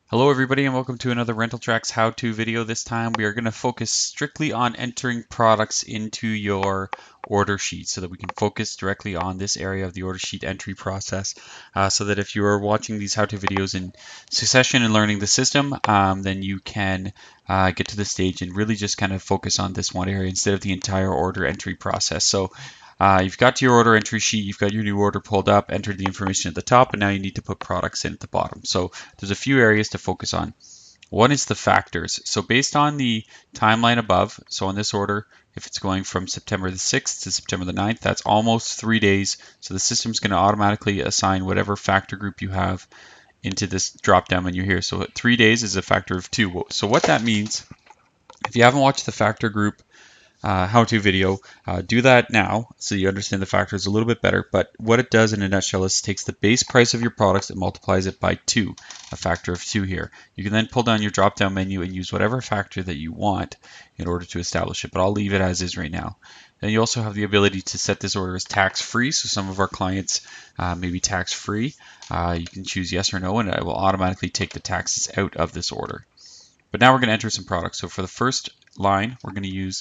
Hello everybody and welcome to another RentalTrax how-to video. This time we are going to focus strictly on entering products into your order sheet so that we can focus directly on this area of the order sheet entry process so that if you are watching these how-to videos in succession and learning the system, then you can get to the stage and really just kind of focus on this one area instead of the entire order entry process. So you've got your order entry sheet, you've got your new order pulled up, entered the information at the top, and now you need to put products in at the bottom. So there's a few areas to focus on. One is the factors. So based on the timeline above, so on this order, if it's going from September the 6th to September the 9th, that's almost 3 days. So the system's going to automatically assign whatever factor group you have into this drop-down menu here. So 3 days is a factor of 2. So what that means, if you haven't watched the factor group how-to video, do that now so you understand the factors a little bit better. But what it does in a nutshell is takes the base price of your products and multiplies it by 2, a factor of 2 here. You can then pull down your drop-down menu and use whatever factor that you want in order to establish it, but I'll leave it as is right now. Then you also have the ability to set this order as tax-free, so some of our clients may be tax-free. You can choose yes or no, and it will automatically take the taxes out of this order. But now we're going to enter some products. So for the first line, we're going to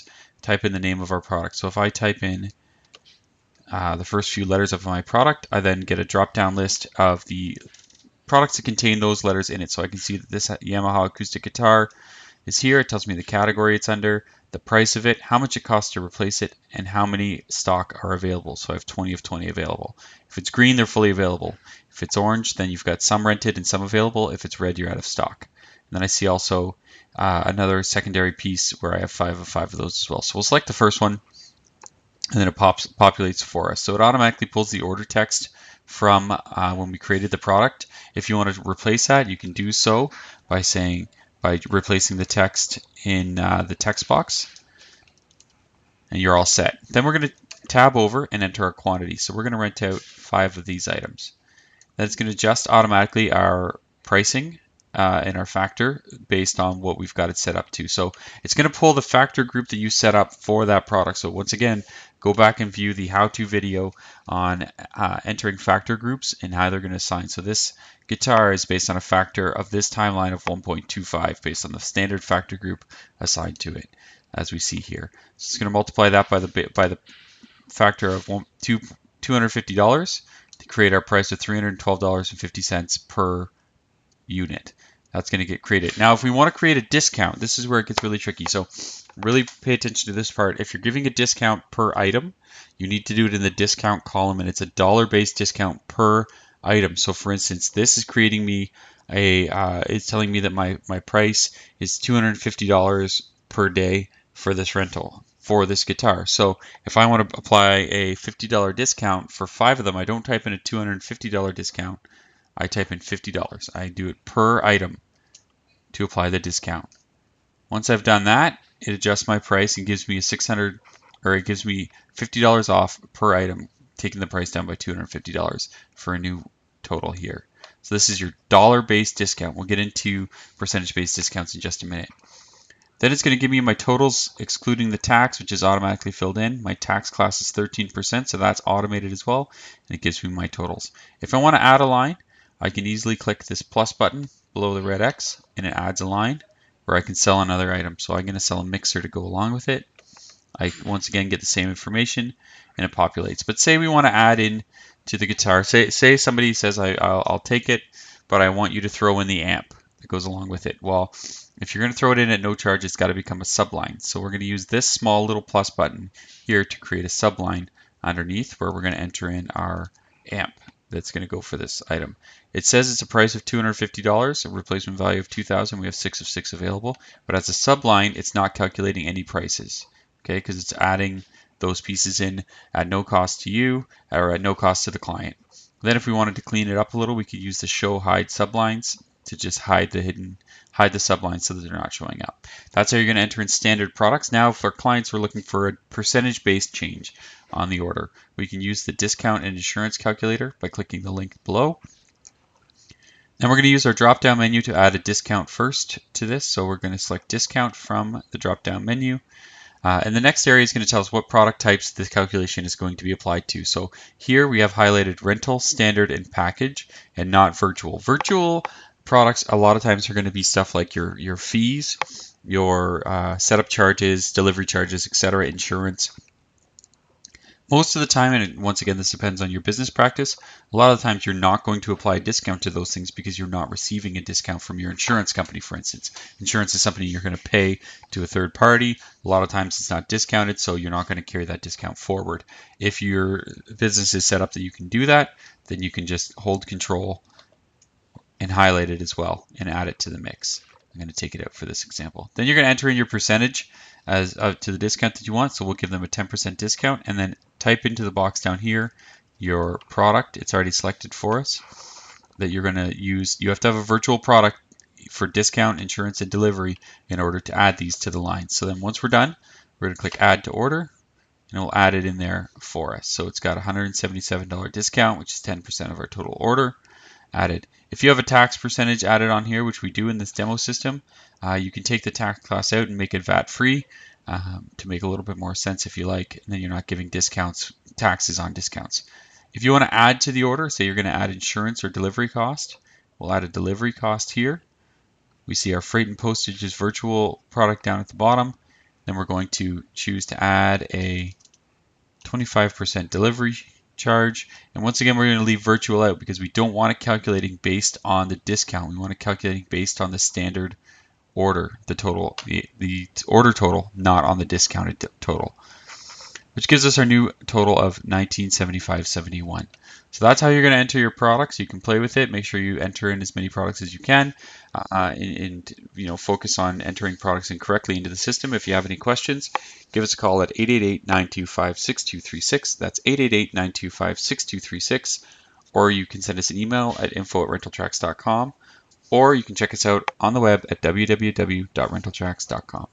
type in the name of our product. So if I type in the first few letters of my product, I then get a drop-down list of the products that contain those letters in it. So I can see that this Yamaha acoustic guitar is here. It tells me the category it's under, the price of it, how much it costs to replace it, and how many stock are available. So I have 20 of 20 available. If it's green, they're fully available. If it's orange, then you've got some rented and some available. If it's red, you're out of stock. And then I see also another secondary piece where I have 5 of 5 of those as well. So we'll select the first one, and then it populates for us. So it automatically pulls the order text from when we created the product. If you want to replace that, you can do so by replacing the text in the text box, and you're all set. Then we're going to tab over and enter our quantity. So we're going to rent out 5 of these items. Then it's going to adjust automatically our pricing in our factor based on what we've got it set up to. So it's going to pull the factor group that you set up for that product. So once again, go back and view the how-to video on entering factor groups and how they're going to assign. So this guitar is based on a factor of this timeline of 1.25 based on the standard factor group assigned to it, as we see here. So it's going to multiply that by the factor of $250 to create our price of $312.50 per unit. That's going to get created. Now, if we want to create a discount, this is where it gets really tricky. So really pay attention to this part. If you're giving a discount per item, you need to do it in the discount column, and it's a dollar-based discount per item. So for instance, this is creating me it's telling me that my price is $250 per day for this rental for this guitar. So if I want to apply a $50 discount for 5 of them, I don't type in a $250 discount. I type in $50. I do it per item to apply the discount. Once I've done that, it adjusts my price and gives me it gives me $50 off per item, taking the price down by $250 for a new total here. So this is your dollar-based discount. We'll get into percentage-based discounts in just a minute. Then it's going to give me my totals excluding the tax, which is automatically filled in. My tax class is 13%, so that's automated as well, and it gives me my totals. If I want to add a line, I can easily click this plus button below the red X, and it adds a line where I can sell another item. So I'm going to sell a mixer to go along with it. I once again get the same information, and it populates. But say we want to add in to the guitar. Say somebody says, I'll take it, but I want you to throw in the amp that goes along with it. Well, if you're going to throw it in at no charge, it's got to become a subline. So we're going to use this small little plus button here to create a subline underneath where we're going to enter in our amp that's going to go for this item. It says it's a price of $250, a replacement value of $2,000. We have 6 of 6 available, but as a subline, it's not calculating any prices, okay, because it's adding those pieces in at no cost to you or at no cost to the client. Then if we wanted to clean it up a little, we could use the show hide sublines to just hide the sublines so that they're not showing up. That's how you're going to enter in standard products. Now for clients who are looking for a percentage-based change on the order, we can use the discount and insurance calculator by clicking the link below. Then we're going to use our drop-down menu to add a discount first to this. So we're going to select discount from the drop-down menu. And the next area is going to tell us what product types this calculation is going to be applied to. So here we have highlighted rental, standard, and package, and not virtual. Virtual products a lot of times are going to be stuff like your fees, your setup charges, delivery charges, etc., insurance. Most of the time, and once again, this depends on your business practice, a lot of the times you're not going to apply a discount to those things because you're not receiving a discount from your insurance company, for instance. Insurance is something you're going to pay to a third party. A lot of times it's not discounted, so you're not going to carry that discount forward. If your business is set up that you can do that, then you can just hold control and highlight it as well and add it to the mix. I'm going to take it out for this example. Then you're going to enter in your percentage as to the discount that you want. So we'll give them a 10% discount and then type into the box down here your product. It's already selected for us that you're going to use. You have to have a virtual product for discount, insurance, and delivery in order to add these to the line. So then once we're done, we're going to click add to order and we'll add it in there for us. So it's got a $177 discount, which is 10% of our total order added. If you have a tax percentage added on here, which we do in this demo system, you can take the tax class out and make it VAT free to make a little bit more sense if you like, and then you're not giving taxes on discounts. If you want to add to the order, say you're going to add insurance or delivery cost, we'll add a delivery cost here. We see our freight and postage is virtual product down at the bottom. Then we're going to choose to add a 25% delivery charge. And once again, we're going to leave virtual out because we don't want it calculating based on the discount. We want it calculating based on the standard order, the total, the order total, not on the discounted total, which gives us our new total of $1975.71. So that's how you're going to enter your products. You can play with it. Make sure you enter in as many products as you can, and focus on entering products incorrectly into the system. If you have any questions, give us a call at 888-925-6236. That's 888-925-6236. Or you can send us an email at info@rentaltrax.com, or you can check us out on the web at www.rentaltrax.com.